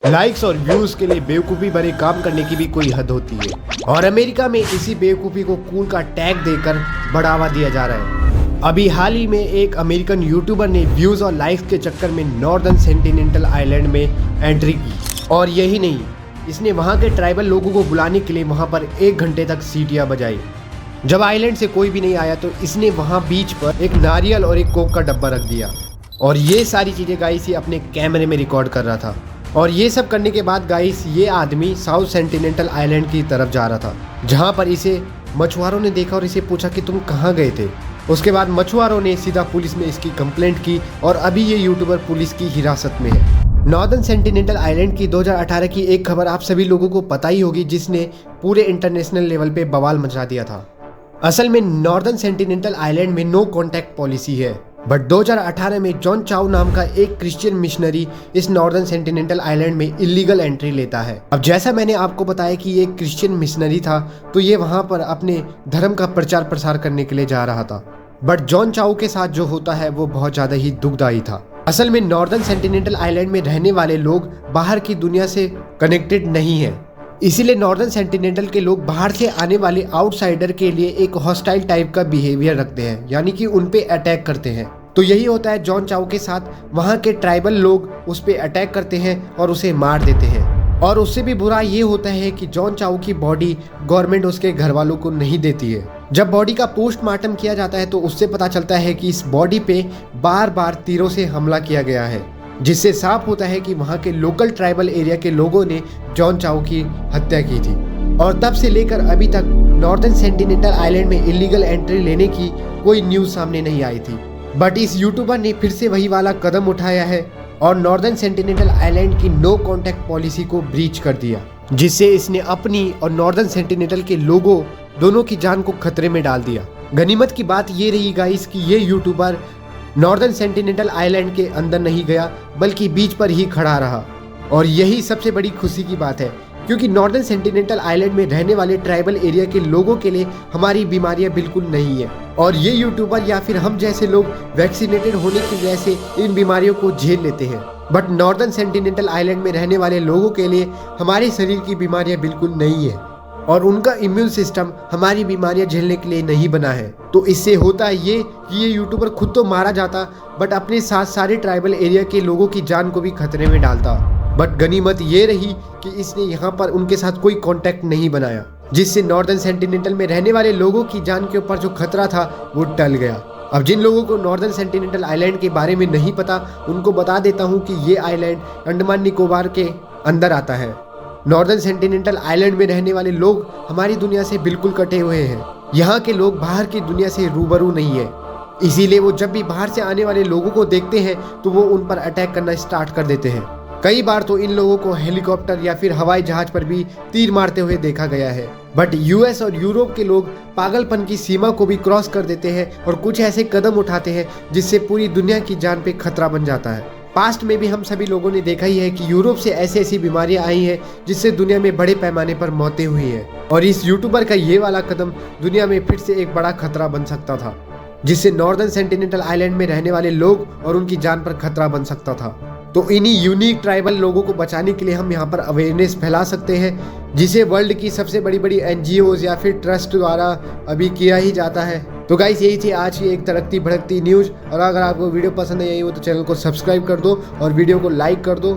Likes और views के लिए बेवकूफ़ी भरे काम करने की भी कोई हद होती है और अमेरिका में इसी बेवकूफ़ी को कूल का टैग देकर बढ़ावा दिया जा रहा है। अभी हाल ही में एक अमेरिकन यूट्यूबर ने व्यूज और लाइक्स के चक्कर में नॉर्दर्न सेंटिनेंटल आइलैंड में एंट्री की और यही नहीं, इसने वहां के ट्राइबल लोगों को बुलाने के लिए वहां पर 1 घंटे तक सीटियां बजाई। जब आइलैंड से कोई भी नहीं आया तो इसने वहां बीच पर एक नारियल और एक कोक का डब्बा रख दिया और ये सारी चीज़ें गाइस ये अपने कैमरे में रिकॉर्ड कर रहा था। और ये सब करने के बाद गाइस ये आदमी साउथ सेंटिनेंटल आइलैंड की तरफ जा रहा था, जहाँ पर इसे मछुआरों ने देखा और इसे पूछा कि तुम कहाँ गए थे। उसके बाद मछुआरों ने सीधा पुलिस में इसकी कंप्लेंट की और अभी ये यूट्यूबर पुलिस की हिरासत में है। नॉर्दर्न सेंटिनेंटल आइलैंड की 2018 की एक खबर आप सभी लोगों को पता ही होगी, जिसने पूरे इंटरनेशनल लेवल पे बवाल मचा दिया था। असल में नॉर्दर्न सेंटिनेंटल आइलैंड में नो कॉन्टैक्ट पॉलिसी है, बट 2018 में जॉन चाउ नाम का एक क्रिश्चियन मिशनरी इस नॉर्दर्न सेंटिनेंटल आइलैंड में इलीगल एंट्री लेता है। अब जैसा मैंने आपको बताया कि ये एक क्रिश्चियन मिशनरी था, तो ये वहाँ पर अपने धर्म का प्रचार प्रसार करने के लिए जा रहा था, बट जॉन चाउ के साथ जो होता है वो बहुत ज़्यादा ही दुखदायी था। असल में नॉर्दर्न सेंटिनेंटल आइलैंड में रहने वाले लोग बाहर की दुनिया से कनेक्टेड नहीं है, इसीलिए नॉर्दर्न सेंटिनेंटल के लोग बाहर से आने वाले आउटसाइडर के लिए एक हॉस्टाइल टाइप का बिहेवियर रखते हैं, यानी कि उन पे अटैक करते हैं। तो यही होता है जॉन चाउ के साथ। वहाँ के ट्राइबल लोग उस पे अटैक करते हैं और उसे मार देते हैं। और उससे भी बुरा ये होता है कि जॉन चाउ की बॉडी गवर्नमेंट उसके घर वालों को नहीं देती है। जब बॉडी का पोस्टमार्टम किया जाता है तो उससे पता चलता है कि इस बॉडी पे बार बार तीरों से हमला किया गया है, जिससे साफ होता है कि वहाँ के लोकल ट्राइबल एरिया के लोगों ने जॉन चाउ की हत्या की थी। और तब से लेकर अभी तक नॉर्दर्न सेंटिनेंटल आइलैंड में इलीगल एंट्री लेने की कोई न्यूज़ सामने नहीं आई थी, बट इस यूट्यूबर ने फिर से वही वाला कदम उठाया है और नॉर्दर्न सेंटिनेंटल आइलैंड की नो कॉन्टैक्ट पॉलिसी को ब्रीच कर दिया, जिससे इसने अपनी और नॉर्दर्न सेंटिनेंटल के लोगों दोनों की जान को खतरे में डाल दिया। गनीमत की बात ये रही गाइस कि ये यूट्यूबर नॉर्दर्न सेंटिनेंटल आइलैंड के अंदर नहीं गया, बल्कि बीच पर ही खड़ा रहा। और यही सबसे बड़ी खुशी की बात है, क्योंकि नॉर्दर्न सेंटिनेंटल आइलैंड में रहने वाले ट्राइबल एरिया के लोगों के लिए हमारी बीमारियां बिल्कुल नहीं है। और ये यूट्यूबर या फिर हम जैसे लोग वैक्सीनेटेड होने की वजह से इन बीमारियों को झेल लेते हैं, बट नॉर्दर्न सेंटिनेंटल आइलैंड में रहने वाले लोगों के लिए हमारे शरीर की बीमारियां बिल्कुल नहीं है और उनका इम्यून सिस्टम हमारी बीमारियां झेलने के लिए नहीं बना है। तो इससे होता है ये कि ये यूट्यूबर खुद तो मारा जाता, बट अपने साथ सारे ट्राइबल एरिया के लोगों की जान को भी खतरे में डालता। बट गनीमत ये रही कि इसने यहाँ पर उनके साथ कोई कांटेक्ट नहीं बनाया, जिससे नॉर्दर्न सेंटिनेंटल में रहने वाले लोगों की जान के ऊपर जो खतरा था वो टल गया। अब जिन लोगों को नॉर्दर्न सेंटिनेंटल आइलैंड के बारे में नहीं पता, उनको बता देता हूँ कि ये आइलैंड अंडमान निकोबार के अंदर आता है। नॉर्दर्न सेंटिनेंटल आइलैंड में रहने वाले लोग हमारी दुनिया से बिल्कुल कटे हुए हैं। यहाँ के लोग बाहर की दुनिया से रूबरू नहीं है, इसीलिए वो जब भी बाहर से आने वाले लोगों को देखते हैं तो वो उन पर अटैक करना स्टार्ट कर देते हैं। कई बार तो इन लोगों को हेलीकॉप्टर या फिर हवाई जहाज पर भी तीर मारते हुए देखा गया है। बट यूएस और यूरोप के लोग पागलपन की सीमा को भी क्रॉस कर देते हैं और कुछ ऐसे कदम उठाते हैं जिससे पूरी दुनिया की जान पे खतरा बन जाता है। पास्ट में भी हम सभी लोगों ने देखा ही है कि यूरोप से ऐसी बीमारियां आई हैं जिससे दुनिया में बड़े पैमाने पर मौतें हुई हैं। और इस यूट्यूबर का ये वाला कदम दुनिया में फिर से एक बड़ा खतरा बन सकता था, जिससे नॉर्दर्न सेंटिनेंटल आइलैंड में रहने वाले लोग और उनकी जान पर खतरा बन सकता था। तो इन्हीं यूनिक ट्राइबल लोगों को बचाने के लिए हम यहाँ पर अवेयरनेस फैला सकते हैं, जिसे वर्ल्ड की सबसे बड़ी बड़ी एनजीओज या फिर ट्रस्ट द्वारा अभी किया ही जाता है। तो गाइस यही थी आज की एक तड़कती भड़कती न्यूज़। और अगर आपको वीडियो पसंद आई हो तो चैनल को सब्सक्राइब कर दो और वीडियो को लाइक कर दो।